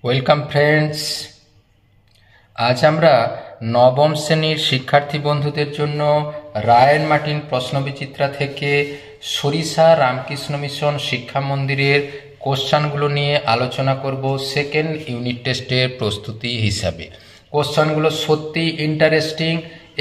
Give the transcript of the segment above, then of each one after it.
Welcome friends, আজ আমরা নবম শ্রেণীর শিক্ষার্থী বন্ধুদের জন্য রায়ন মার্টিন প্রশ্নবিচিত্রা থেকে সরিষা রামকৃষ্ণ মিশন শিক্ষা মন্দিরের কোশ্চানগুলো নিয়ে আলোচনা করব সেকেন্ড ইউনিট টেস্টের প্রস্তুতি হিসাবে। কোশ্চানগুলো সত্যি ইন্টারেস্টিং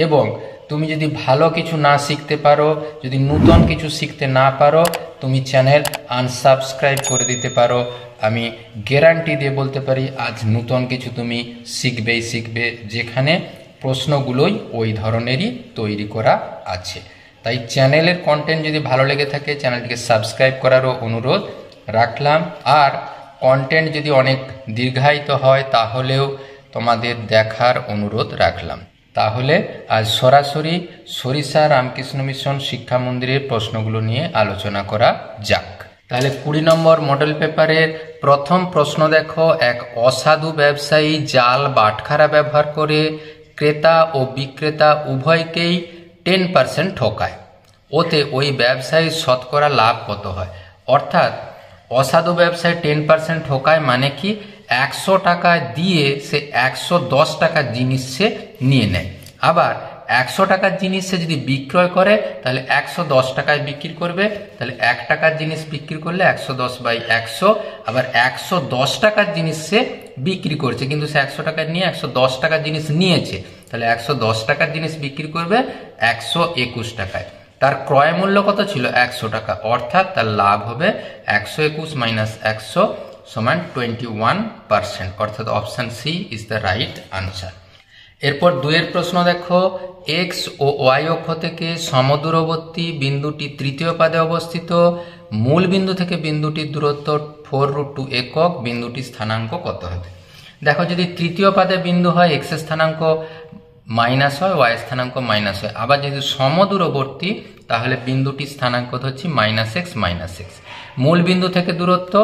এবং তুমি যদি ভালো কিছু না শিখতে পারো, যদি নূতন কিছু শিখতে না পারো, তুমি চ্যানেল আনসাবস্ক্রাইব করে দিতে পারো। আমি গ্যারান্টি দিয়ে বলতে পারি আজ নূতন কিছু তুমি শিখবে, যেখানে প্রশ্নগুলোই ওই ধরনেরই তৈরি করা আছে। তাই চ্যানেলের কন্টেন্ট যদি ভালো লেগে থাকে চ্যানেলটিকে সাবস্ক্রাইব করারও অনুরোধ রাখলাম। আর কন্টেন্ট যদি অনেক দীর্ঘায়িত হয় তাহলেও তোমাদের দেখার অনুরোধ রাখলাম। তাহলে আজ সরাসরি সরিষা রামকৃষ্ণ মিশন শিক্ষা মন্দিরের প্রশ্নগুলো নিয়ে আলোচনা করা যাক। তাহলে 20 নম্বর মডেল পেপারের প্রথম প্রশ্ন দেখো, এক অসাধু ব্যবসায়ী জাল বাটখারা ব্যবহার করে ক্রেতা ও বিক্রেতা উভয়কেই 10% ঠকায়। ওতে ওই ব্যবসায়ীর শতকরা লাভ কত হয়? অর্থাৎ অসাধু ব্যবসায়ী 10% ঠকায় মানে কি, 100 টাকা দিয়ে সে 110 টাকার জিনিস সে নিয়ে নেয়। আবার 100 টাকার জিনিস সে যদি বিক্রয় করে তাহলে 110 টাকায় বিক্রি করবে। তাহলে 1 টাকার জিনিস বিক্রি করলে 110/100। আবার 110 টাকার জিনিস সে বিক্রি করছে, কিন্তু সে 100 টাকা নিয়ে 110 টাকার জিনিস নিয়েছে। তাহলে 110 টাকার জিনিস বিক্রি করবে 121 টাকায়। তার ক্রয় মূল্য কত ছিল? 100 টাকা। অর্থাৎ তার লাভ হবে 121 - 100 = 21%। অর্থাৎ option C is the right answer. এরপর 2 প্রশ্ন দেখো, এক্স ও ওয়াই অক্ষ থেকে সমদূরবর্তী বিন্দুটি তৃতীয় পাদে অবস্থিত। মূল বিন্দু থেকে বিন্দুটির দূরত্ব 4√2 একক। বিন্দুটির স্থানাঙ্ক কত হবে? দেখো, যদি তৃতীয় পাদে বিন্দু হয় এক্স এর স্থানাঙ্ক মাইনাস হয়, ওয়াই এর স্থানাঙ্ক মাইনাস হয়। আবার যদি সমদূরবর্তী তাহলে বিন্দুটির স্থানাঙ্ক হচ্ছে -x। মূল বিন্দু থেকে দূরত্ব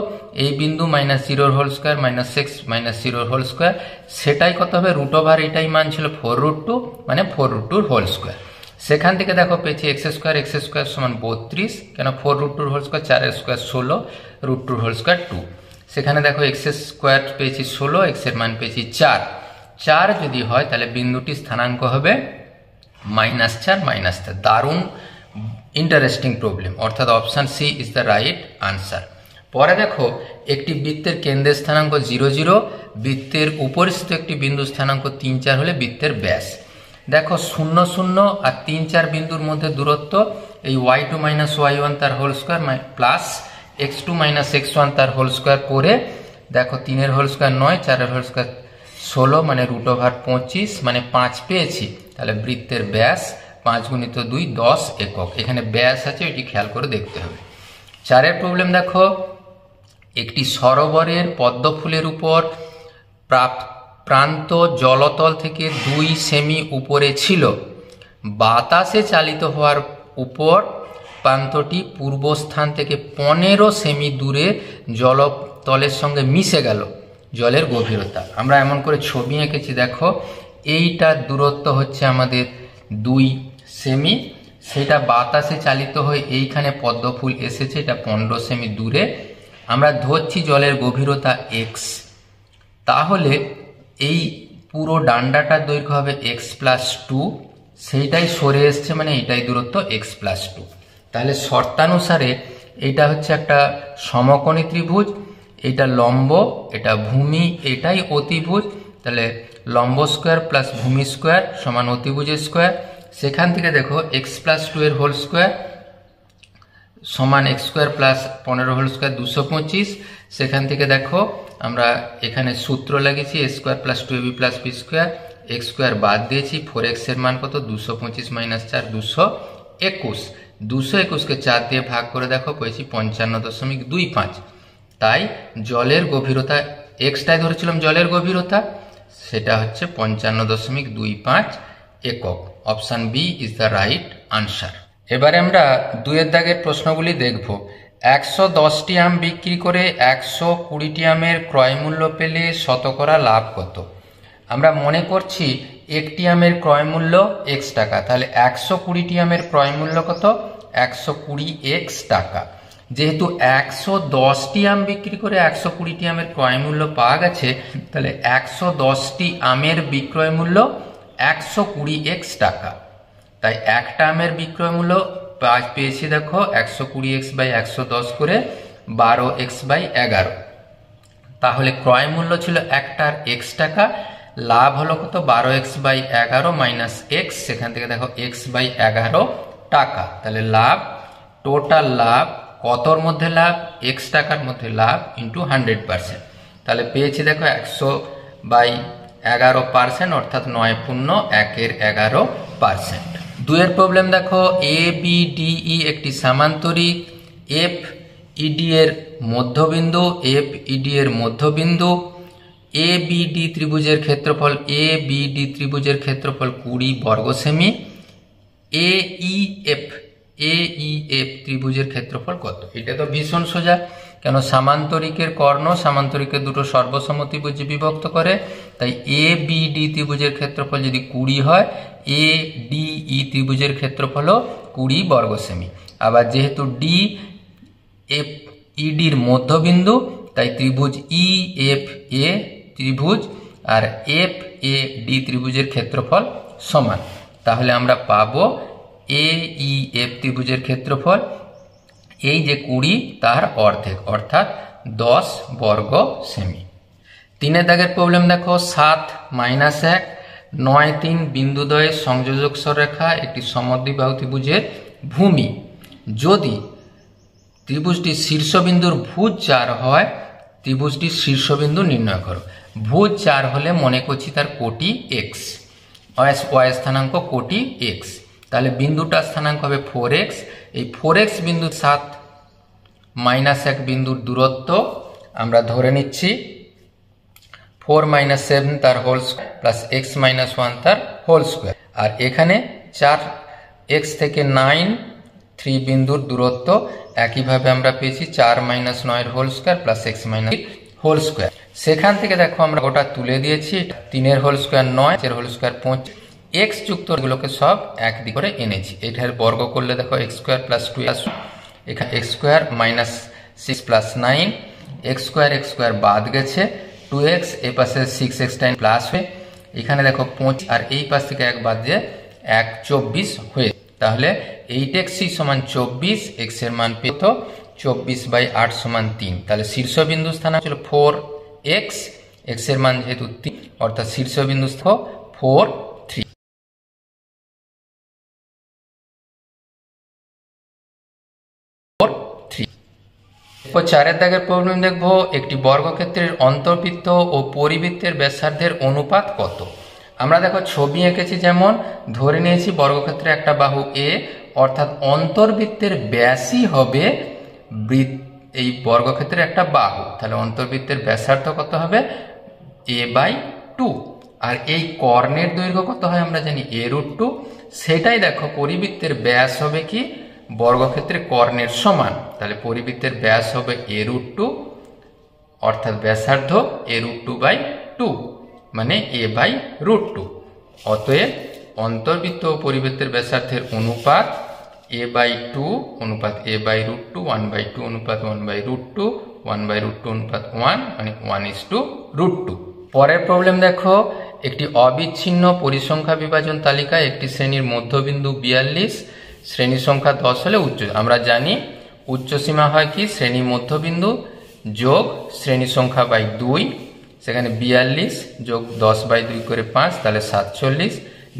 এই বিন্দু -0² -x -0², সেটাই কত হবে? √, এটাই মান ছিল 4√2 মানে 4√2²। সেখান থেকে দেখো পেয়েছি x² = 32, কেন 4√2² 4 স্কোয়ার 16, √2² 2। সেখানে দেখো x² পেয়েছি 16, x এর মান পেয়েছি 4। 4 যদি হয় তাহলে বিন্দুটির স্থানাঙ্ক হবে -4 - 4। দারুণ ইন্টারেস্টিং প্রবলেম। অর্থাৎ option C is the right answer. পরে দেখো, একটি বৃত্তের কেন্দ্রের স্থানাঙ্ক 0, 0, বৃত্তের উপরিস্থিত একটি বিন্দু স্থানাঙ্ক 3, 4 হলে বৃত্তের ব্যাস। দেখো 0, 0 আর 3, 4 বিন্দুর মধ্যে দূরত্ব এই y2 - y1 তার whole square plus x2 - x1 তার হোল স্কোয়ার করে দেখো 3 এর হোল স্কোয়ার 9, 4 এর হোল স্কোয়ার 16 মানে √25 মানে 5 পেয়েছি। তাহলে বৃত্তের ব্যাস 5 × 2 10 একক। এখানে ব্যাস আছে, এটি খেয়াল করে দেখতে হবে। 4 প্রবলেম দেখো, একটি সরোবরের পদ্ম ফুলের উপর প্রান্ত জলতল থেকে 2 সেমি উপরে ছিল। বাতাসে চালিত হওয়ার উপর প্রান্তটি পূর্বস্থান থেকে 15 সেমি দূরে জলতলের সঙ্গে মিশে গেল। জলের গভীরতা আমরা এমন করে ছবি এঁকেছি। দেখো, এইটার দূরত্ব হচ্ছে আমাদের 2 সেমি, সেটা বাতাসে চালিত হয়ে এইখানে পদ্ম ফুল এসেছে, এটা 15 সেমি দূরে। আমরা ধরছি জলের গভীরতা x, তাহলে এই পুরো ডান্ডাটার দৈর্ঘ্য হবে x + 2, সেইটাই সরে এসছে মানে এটাই দূরত্ব x + 2। তাহলে শর্তানুসারে এটা হচ্ছে একটা সমকোণী ত্রিভুজ, এটা লম্ব, এটা ভূমি, এটাই অতিভুজ। তাহলে লম্ব স্কোয়ার প্লাস ভূমি স্কোয়ার সমান অতিভুজের স্কোয়ার। সেখান থেকে দেখো x + 2 এর হোল স্কোয়ার সমান x² + 15 হোল স্কোয়ার 225। সেখান থেকে দেখো আমরা এখানে সূত্র লাগিয়েছি a² + 2ab + b², x² বাদ দিয়েছি, 4x এর মান কত? 225 - 4 221। 221কে 4 দিয়ে ভাগ করে দেখো পেয়েছি 55.25। তাই জলের গভীরতা, এক্সটাই ধরেছিলাম জলের গভীরতা, সেটা হচ্ছে 55.25 একক। Option B is the right answer. এবারে আমরা 2 দাগের প্রশ্নগুলি দেখব। 110টি আম বিক্রি করে 120টি আমের ক্রয় মূল্য পেলে শতকরা লাভ কত? আমরা মনে করছি একটি আমের ক্রয় মূল্য x টাকা, তাহলে 120টি আমের ক্রয় মূল্য কত? 120x টাকা। যেহেতু 110টি আম বিক্রি করে 120টি আমের ক্রয় মূল্য পাওয়া গেছে, তাহলে 110টি আমের বিক্রয় মূল্য 120x টাকা। তাই একটা আমের বিক্রয় মূল্য পেয়েছি দেখো 120x/110 করে 12x/11। তাহলে ক্রয় মূল্য ছিল একটার x টাকা, লাভ হলো কত 12x/11 মাইনাস x, সেখান থেকে দেখো x/11 টাকা। তাহলে লাভ, টোটাল লাভ কতর মধ্যে লাভ, x টাকার মধ্যে লাভ ইন্টু 100%। তাহলে পেয়েছি দেখো 100/11%, অর্থাৎ 9.111%। দুয়ের প্রবলেম দেখো, ABDE একটি সামান্তরিক, FED এর মধ্যবিন্দু, FED এর মধ্যবিন্দু, ABD ত্রিভুজের ক্ষেত্রফল, ABD ত্রিভুজের ক্ষেত্রফল 20 বর্গ সেমি, AEF ত্রিভুজের ক্ষেত্রফল কত? এটা তো ভীষণ সোজা, কেন সামান্তরিকের কর্ণ সামান্তরিকের দুটো সর্বসমত্রিভুজে বিভক্ত করে, তাই ABD ত্রিভুজের ক্ষেত্রফল যদি 20 হয়, ADE ত্রিভুজের ক্ষেত্রফলও 20 বর্গ সেমি। আবার যেহেতু DFED এর মধ্যবিন্দু, তাই ত্রিভুজ EFA ত্রিভুজ আর FAD ত্রিভুজের ক্ষেত্রফল সমান। তাহলে আমরা পাবো AEF ত্রিভুজের ক্ষেত্রফল এই যে 20 তার অর্ধেক, অর্থাৎ 10 বর্গ সেমি। 3 দাগের প্রবলেম দেখো, 7 - 1 9 3 বিন্দুদ্বয়ের সংযোজক সরলরেখা একটি সমদ্বিবাহু ত্রিভুজের ভূমি। যদি ত্রিভুজটির শীর্ষবিন্দুর ভুজ 4 হয়, ত্রিভুজটির শীর্ষবিন্দু নির্ণয় করো। ভুজ 4 হলে মনে করছি তার কোটি x, y স্থানাঙ্ক কোটি x, তাহলে বিন্দুটার স্থানাঙ্ক হবে 4x। এই 4x বিন্দু 7 - 1 বিন্দুর দূরত্ব আমরা ধরে নিচ্ছি 4 - 7 তার হোল স্কয়ার প্লাস x - 1 তার হোল স্কয়ার। আর এখানে 4x থেকে 9 3 বিন্দুর দূরত্ব একইভাবে আমরা পেয়েছি 4 - 9 এর whole square plus x - whole square. সেখান থেকে দেখো আমরা ওটা তুলে দিয়েছি, 3 এর হোল স্কয়ার 9, এর হোল স্কয়ার 5, x যুক্ত এগুলোকে সব এক দিক করে এনেছি। এটার বর্গ করলে দেখো x স্কয়ার প্লাস 2 আসবে, এখানে x square minus 6 plus 9, x square বাদ গেছে, 2x এই পাশে 6x টাইম প্লাস হয়ে এখানে দেখো 5 আর এই পাশ থেকে 1 বাদ দিয়ে 1 24 হয়ে, তাহলে 8x সমান 24, x এর মান পেত 24/8 সমান 3। তাহলে শীর্ষবিন্দু স্থানাঙ্ক ছিল 4x, x এর মান যেহেতু 3, অর্থাৎ শীর্ষবিন্দু 4 3। এরপর 4 দাগের প্রবলেম দেখবো, একটি বর্গক্ষেত্রের অন্তর্বৃত্ত ও পরিবৃত্তের ব্যাসার্ধের অনুপাত কত? আমরা দেখো ছবি এঁকেছি, যেমন ধরে নিয়েছি বর্গক্ষেত্রে একটা বাহু A, অর্থাৎ অন্তর্বৃত্তের ব্যাসই হবে এই বর্গক্ষেত্রের একটা বাহু, তাহলে অন্তর্বৃত্তের ব্যাসার্ধ কত হবে a/2। আর এই কর্ণের দৈর্ঘ্য কত হয় আমরা জানি a√2, সেটাই দেখো পরিবৃত্তের ব্যাস হবে কি বর্গক্ষেত্রে কর্ণের সমান, তাহলে পরিবৃত্তের ব্যাস হবে a√2, অর্থাৎ ব্যাসার্ধ a√2/2 মানে a/√2। অতএব অন্তর্বৃত্ত ও পরিবৃত্তের ব্যাসার্ধের অনুপাত a/2 অনুপাত a/√2, 1/2 অনুপাত 1/√2, 1/√2 অনুপাত 1 মানে 1:√2। পরের প্রবলেম দেখো, একটি অবিচ্ছিন্ন পরিসংখ্যা বিভাজন তালিকায় একটি শ্রেণীর মধ্যবিন্দু 42, শ্রেণী সংখ্যা 10 হলে উচ্চ, আমরা জানি উচ্চ সীমা হয় কি শ্রেণী মধ্যবিন্দু যোগ শ্রেণী সংখ্যা বাই 2, সেখানে 42 যোগ 10/2 করে 5, তাহলে 47।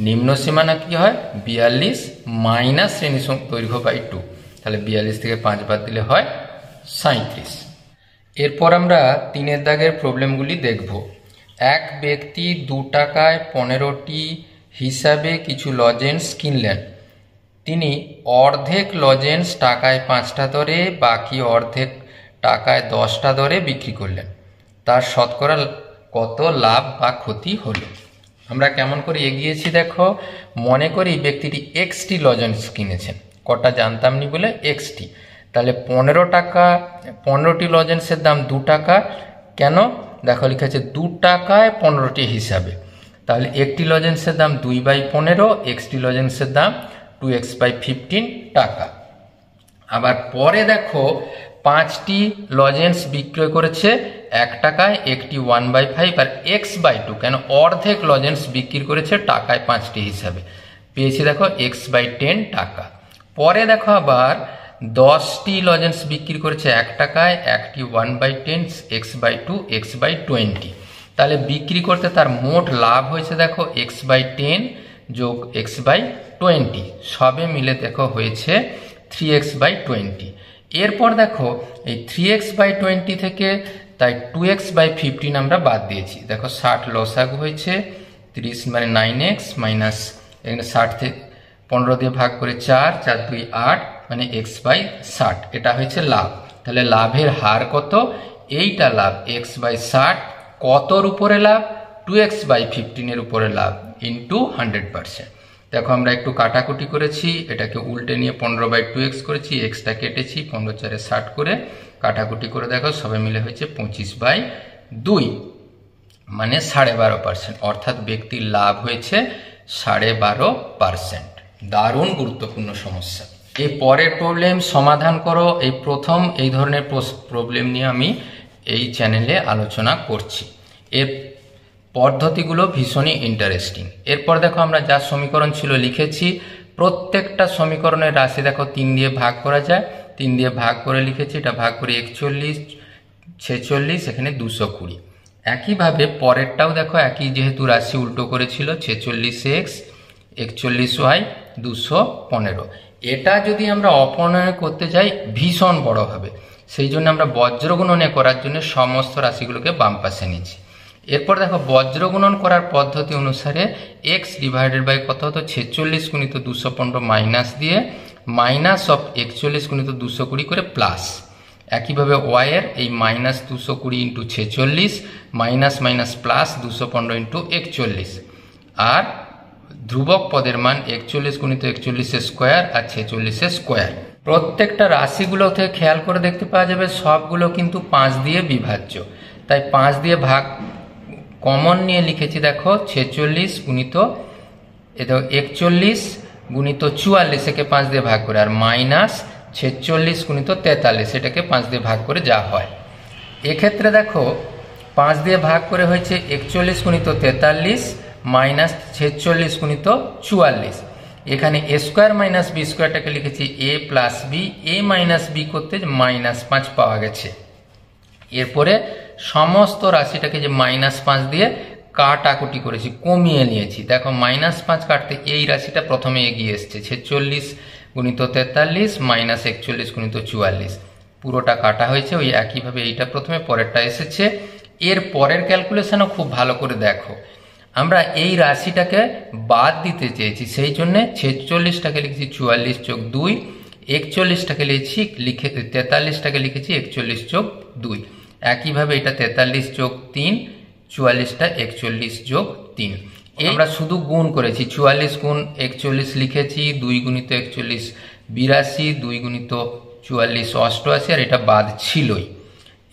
নিম্ন সীমানা কি হয় 42 মাইনাস শ্রেণী দৈর্ঘ্য বাই 2, তাহলে 42 থেকে 5 বাদ দিলে হয় 37। এরপর আমরা 3 দাগের প্রবলেমগুলি দেখব। এক ব্যক্তি 2 টাকায় 15টি হিসাবে কিছু লজেন্স কিনলেন। তিনি অর্ধেক লজেন্স টাকায় 5টা দরে, বাকি অর্ধেক টাকায় 10টা দরে বিক্রি করলেন। তার শতকরা কত লাভ বা ক্ষতি হলো? আমরা কেমন করে এগিয়েছি দেখো, মনে করি ব্যক্তিটি এক্সটি লজেন্স কিনেছেন, কটা জানতাম নি বলে এক্সটি, তাহলে 15টি লজেন্সের দাম 2 টাকা। কেন দেখো লিখেছে 2 টাকায় 15টি হিসাবে, তাহলে একটি লজেন্সের দাম 2/15, এক্সটি লজেন্সের দাম 2x/15 টাকা। আবার পরে দেখো 5টি লজেন্স বিক্রয় করেছে 1 টাকায়, একটি 1/5 আর x/2, কেন অর্ধেক লজেন্স বিক্রি করেছে টাকায় 5টি হিসাবে, পেয়েছি দেখো x/10 টাকা। পরে দেখো আবার 10টি লজেন্স বিক্রি করেছে 1 টাকায়, একটি 1/10, x/2, x/20, তাহলে বিক্রি করতে তার মোট লাভ হয়েছে দেখো x/10 যোগ x/20, সবে মিলে দেখো হয়েছে 3x/20। এরপর দেখো এই 3x/20 থেকে তাই 2x/15 আমরা বাদ দিয়েছি, দেখো 60 লসাগু হয়েছে, 30 মানে 9x মাইনাস এখানে 60 থেকে 15 দিয়ে ভাগ করে 4, 4 2 8 মানে x/60, এটা হয়েছে লাভ। তাহলে লাভের হার কত? এইটা লাভ x/60, কতর উপরে লাভ? 2x/15 এর উপরে লাভ ইন্টু 100%। দেখো আমরা একটু কাটাকুটি করেছি, এটাকে উল্টে নিয়ে 15/2x করেছি, এক্সটা কেটেছি, 15 4 60 করে কাটাকুটি করে দেখো সবে মিলে হয়েছে 25/2 মানে 12.5%, অর্থাৎ ব্যক্তির লাভ হয়েছে 12.5%। দারুণ গুরুত্বপূর্ণ সমস্যা। এই পরের প্রবলেম সমাধান করো। এই প্রথম এই ধরনের প্রবলেম নিয়ে আমি এই চ্যানেলে আলোচনা করছি। এর পদ্ধতিগুলো ভীষণই ইন্টারেস্টিং। এরপর দেখো আমরা যা সমীকরণ ছিল লিখেছি, প্রত্যেকটা সমীকরণের রাশি দেখো 3 দিয়ে ভাগ করা যায়, 3 দিয়ে ভাগ করে লিখেছি, এটা ভাগ করে 41, 46, এখানে 220। একইভাবে পরেরটাও দেখো একই, যেহেতু রাশি উল্টো করেছিল, 46x, 41y, 215। এটা যদি আমরা অপনয়ন করতে যাই ভীষণ বড় হবে, সেই জন্য আমরা বজ্রগুণনে করার জন্য সমস্ত রাশিগুলোকে বাম পাশে নিয়েছি। এরপর দেখো বজ্রগুণন করার পদ্ধতি অনুসারে x ডিভাইডেড বাই কত হতো 46 গুণিত 215 মাইনাস দিয়ে মাইনাস অফ 41 গুণিত 220 করে প্লাস। একইভাবে y এর এই minus 220 into 46 minus minus plus 215 into 41, আর ধ্রুবক পদের মান 41 গুণিত 41 এর স্কোয়ার আর 46 এর স্কোয়ার। প্রত্যেকটা রাশিগুলো থেকে খেয়াল করে দেখতে পাওয়া যাবে সবগুলো কিন্তু 5 দিয়ে বিভাজ্য, তাই 5 দিয়ে ভাগ কমন নিয়ে লিখেছি দেখো 46 গুণিত 41 গুণিত 44, একে 5 দিয়ে ভাগ করে, আর মাইনাস 46 গুণিত 43, এটাকে 5 দিয়ে ভাগ করে যা হয়। এক্ষেত্রে দেখো 5 দিয়ে ভাগ করে হয়েছে 41 গুণিত 43 মাইনাস 46 গুণিত 44। এখানে a স্কোয়ার মাইনাস বি স্কোয়ারটাকে লিখেছি a plus B, a minus B করতে -5 পাওয়া গেছে। এরপরে সমস্ত রাশিটাকে যে -5 দিয়ে কাটাকুটি করেছি, কমিয়ে নিয়েছি। দেখো -5 কাটতে এই রাশিটা প্রথমে এগিয়ে এসছে, 46 গুণিত 43 মাইনাস 41 গুণিত 44, পুরোটা কাটা হয়েছে। ওই একইভাবে এইটা প্রথমে, পরেরটা এসেছে। এর পরের ক্যালকুলেশনও খুব ভালো করে দেখো, আমরা এই রাশিটাকে বাদ দিতে চেয়েছি, সেই জন্যে 46টাকে লিখেছি 44 যোগ 2, 41টাকে লিখে 43টাকে লিখেছি 41 যোগ 2। একইভাবে এটা 43 যোগ 3, 44টা 41 যোগ 3। আমরা শুধু গুণ করেছি, 44 গুণ 41 লিখেছি, 2 গুণিত 41 82, 2 গুণিত 44 88, আর এটা বাদ ছিলই।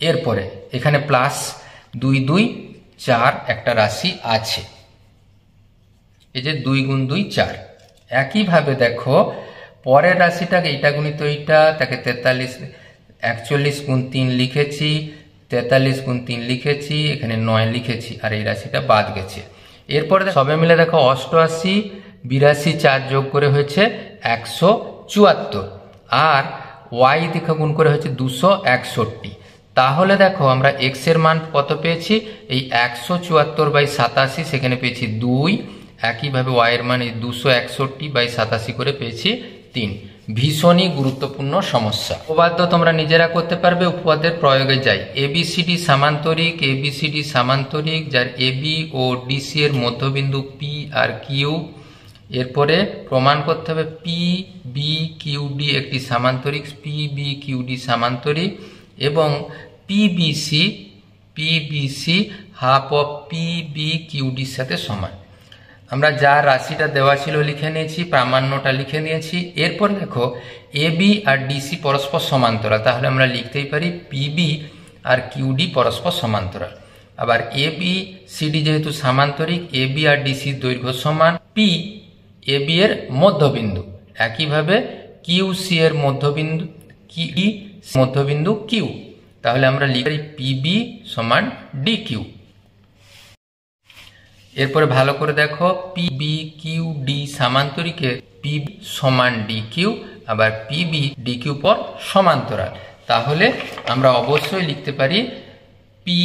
এরপরে এখানে প্লাস 2 2 4 একটা রাশি আছে, এই যে 2 গুণ 2 4। একইভাবে দেখো পরের রাশিটাকে, এইটা গুণিত এইটা, তাকে 41 গুণ 3 লিখেছি, 43 গুণ 3 লিখেছি, এখানে 9 লিখেছি, আর এই রাশিটা বাদ গেছে। এরপরে সবে মিলে দেখো 88, 82, 4 যোগ করে হয়েছে 174, আর y দেখো গুণ করে হয়েছে 261। তাহলে দেখো আমরা x এর মান কত পেয়েছি, এই 174/87, সেখানে পেয়েছি 2। একইভাবে y এর মান এই 261/87 করে পেয়েছি 3। ভীষণই গুরুত্বপূর্ণ সমস্যা। উপপাদ্য তোমরা নিজেরা করতে পারবে, উপপাদ্যের প্রয়োগে যাই। ABCD সামান্তরিক, ABCD সামান্তরিক যার AB ও DC এর মধ্যবিন্দু P আর Q। এরপরে প্রমাণ করতে হবে PBQD একটি সামান্তরিক, PBQD সামান্তরিক, এবং PBC হাফ অফ PBQDর সাথে সমান। আমরা যা রাশিটা দেওয়া ছিল লিখে নিয়েছি, প্রামাণ্যটা লিখে নিয়েছি। এরপর দেখো AB আর DC পরস্পর সমান্তরাল, তাহলে আমরা লিখতেই পারি PB আর QD পরস্পর সমান্তরাল। আবার ABCD যেহেতু সামান্তরিক, AB আর DC দৈর্ঘ্য সমান, P AB এর মধ্যবিন্দু, একইভাবে QC এর মধ্যবিন্দু, কি মধ্যবিন্দু কিউ, তাহলে আমরা লিখি পিবি সমান ডি কিউ। এরপরে ভালো করে দেখো, পিবি কিউ ডি সামান্তরিকে পিবি সমান ডি কিউ, আবার পিবি ডি কিউ পর সমান্তরাল, তাহলে আমরা অবশ্যই লিখতে পারি পি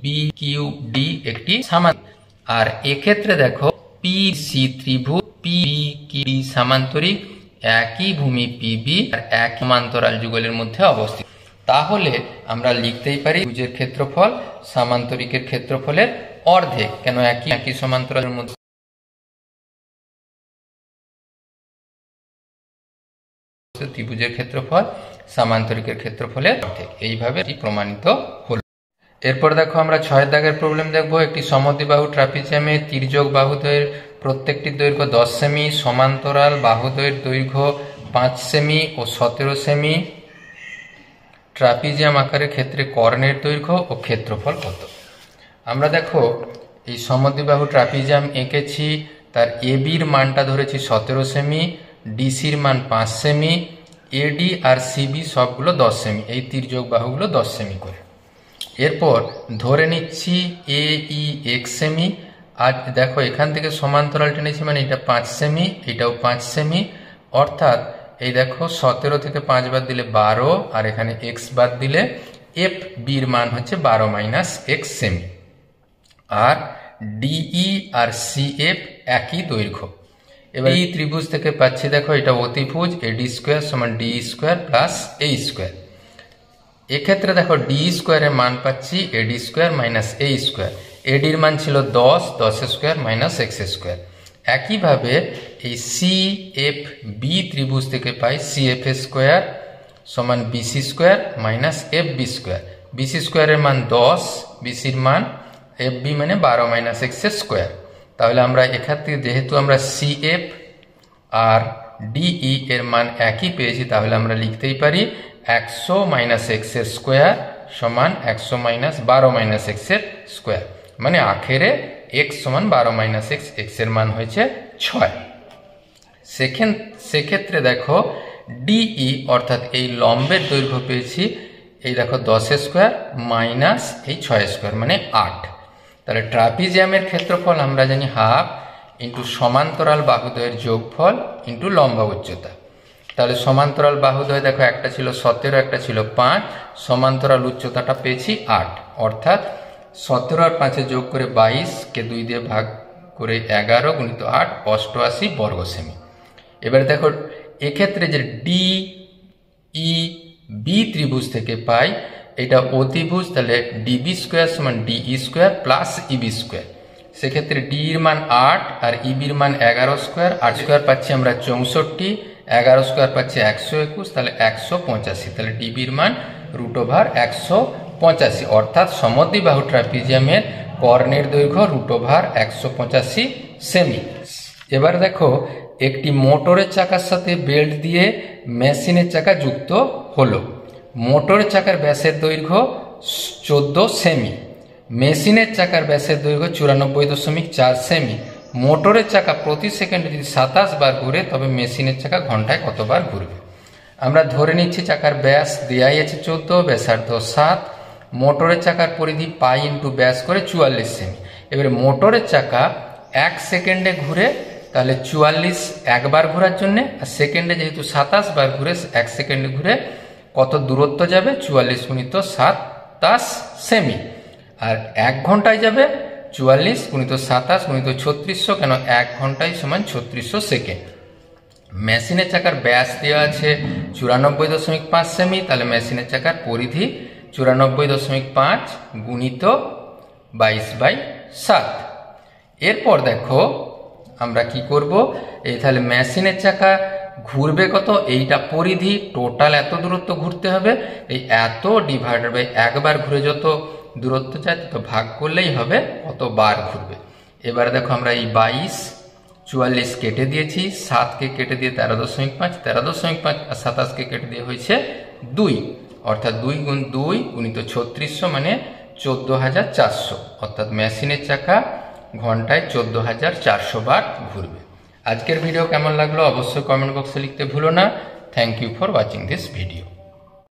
বি কিউ ডি একটি সামান্তরিক। আর এক্ষেত্রে দেখো পি সি ত্রিভুজ পি বি কিউ ডি সামান্তরিক, একই ভূমি পিবি আর এক সমান্তরাল যুগলের মধ্যে অবস্থিত, তাহলে আমরা লিখতেই পারি ত্রিভুজের ক্ষেত্রফল সামান্তরিকের ক্ষেত্রফলের অর্ধেক। কেন? একই সমান্তরালের মধ্যে ত্রিভুজের ক্ষেত্রফল সামান্তরিকের ক্ষেত্রফলের অর্ধেক, এইভাবে প্রমাণিত হলো। এরপর দেখো আমরা 6 দাগের প্রবলেম দেখবো। একটি সমদ্বিবাহু ট্রাপিজিয়ামে তির্যক বাহুদ্বয়ের প্রত্যেকটির দৈর্ঘ্য 10 সেমি, সমান্তরাল বাহুদ্বয়ের দৈর্ঘ্য 5 সেমি ও 17 সেমি। ট্রাপিজিয়াম আকারের ক্ষেত্রে কর্ণের দৈর্ঘ্য ও ক্ষেত্রফল কত? আমরা দেখো এই সমদ্বিবাহু ট্রাপিজিয়াম এঁকেছি, তার এবির মানটা ধরেছি 17 সেমি, ডিসির মান 5 সেমি, এডি আর সিবি সবগুলো 10 সেমি, এই তির্যক বাহুগুলো 10 সেমি করে। এরপর ধরে নিচ্ছি এ ই 1 সেমি, আর দেখো এখান থেকে সমান্তরাল টেনেছি মানে এটা 5 সেমি, এটাও 5 সেমি, অর্থাৎ এই দেখো 17 থেকে 5 বাদ দিলে 12, আর এখানে এক্স বাদ দিলে এফ বির মান হচ্ছে 12 মাইনাস এক্স সেমি। আর ডিই আর সিএফ একই দৈর্ঘ্য। এবার এই ত্রিভুজ থেকে পাচ্ছি দেখো এটা অতিভুজ, এডি স্কোয়ার সমান ডি স্কোয়ার প্লাস এ স্কোয়ার। এক্ষেত্রে দেখো ডি স্কোয়ারের মান পাচ্ছি এডি স্কোয়ার মাইনাস এ স্কোয়ার, এডির মান ছিল 10, 10 স্কোয়ার মাইনাস এক্স স্কোয়ার। একইভাবে এই সি এফ বি ত্রিভুজ থেকে পাই সি এফ স্কোয়ার সমান BC square minus F B square. BC স্কোয়ারের মান 10, বিসির মান এফ বি মানে 12 মাইনাস এক্স স্কোয়ার। তাহলে আমরা এক্ষেত্রে যেহেতু আমরা সি এফ আর ডিই এর মান একই পেয়েছি, তাহলে আমরা লিখতেই পারি 100 মাইনাস এক্স এর স্কোয়ার সমান 100 মাইনাস 12 মাইনাস এক্স এর স্কোয়ার, মানে আখেরে এক্স সমান 12 মাইনাস এক্স, এক্স এর মান হয়েছে 6। সেক্ষেত্রে দেখো ডিই অর্থাৎ এই লম্বের দৈর্ঘ্য পেয়েছি, এই দেখো 10 স্কোয়ার মাইনাস এই 6 স্কোয়ার মানে 8। তাহলে ট্রাপিজিয়ামের ক্ষেত্রফল আমরা জানি হাফ ইন্টু সমান্তরাল বাহুদ্বয়ের যোগফল ইন্টু লম্বা উচ্চতা। তাহলে সমান্তরাল বাহুদ্বয় দেখো একটা ছিল 17, একটা ছিল 5, সমান্তরাল উচ্চতাটা পেয়েছি 8, অর্থাৎ 17 আর 5 যোগ করে 22 কে 2 দিয়ে ভাগ করে 11 গুণিত 8 88 বর্গ সেমি। এবারে দেখো এক্ষেত্রে যে ডি ই বি ত্রিভুজ থেকে পাই এটা অতিভুজ, তাহলে ডিবি স্কোয়ার সমান ডিই স্কোয়ার প্লাস ইবি স্কোয়ার। সেক্ষেত্রে ডি এর মান 8 আর ইবির মান 11 স্কোয়ার, 8 স্কোয়ার পাচ্ছি আমরা 64, 11 স্কোয়ার পাচ্ছি 121, তাহলে 185, তাহলে ডিবির মান √185, অর্থাৎ সমদ্বিবাহু ট্রাপিজিয়ামের কর্ণের দৈর্ঘ্য √185 সেমি। এবার দেখো একটি মোটরের চাকার সাথে বেল্ট দিয়ে মেশিনের চাকা যুক্ত হলো। মোটরের চাকার ব্যাসের দৈর্ঘ্য 14 সেমি, মেশিনের চাকার ব্যাসের দৈর্ঘ্য 94.4 সেমি। মোটরের চাকা প্রতি সেকেন্ডে যদি 27 বার ঘুরে তবে মেশিনের চাকা ঘন্টায় কতবার ঘুরবে? আমরা ধরে নিচ্ছি চাকার ব্যাস দেয়াই আছে 14, ব্যাসার্ধ 7, মোটরের চাকার পরিধি পাই ইন্টু ব্যাস করে 44 সেমি। এবারে মোটরের চাকা 1 সেকেন্ডে ঘুরে, তাহলে 44 একবার ঘোরার জন্য, আর সেকেন্ডে যেহেতু 27 বার ঘুরে 1 সেকেন্ডে ঘুরে কত দূরত্ব যাবে? 44 গুণিত 27 সেমি। আর 1 ঘন্টায় যাবে 44 গুণিত 27 গুণিত 3600, কেন 1 ঘন্টায় সমান 3600 সেকেন্ড। মেশিনের চাকার ব্যাস দেওয়া আছে 94.5 সেমি, তাহলে মেশিনের চাকার পরিধি 94.5 গুণিত 22/7। এরপর দেখো আমরা কি করব, এই তাহলে মেশিনের চাকা ঘুরবে কত, এইটা পরিধি, টোটাল এত দূরত্ব ঘুরতে হবে, এই এত ডিভাইডেড বাই একবার ঘুরে যত দূরত্ব যায় তত ভাগ করলেই হবে কতবার ঘুরবে। এবার দেখো আমরা এই 22, 44 কেটে দিয়েছি, 7কে কেটে দিয়ে 13.5, 13.5 আর 27কে কেটে দিয়ে হয়েছে 2, অর্থাৎ 2 গুণ 2 গুণিত 3600 মানে 14,400, অর্থাৎ মেশিনের চাকা ঘন্টায় 14,400 বার ঘুরবে। আজকের ভিডিও কেমন লাগলো অবশ্যই কমেন্ট বক্সে লিখতে ভুলো না। Thank you for watching this video.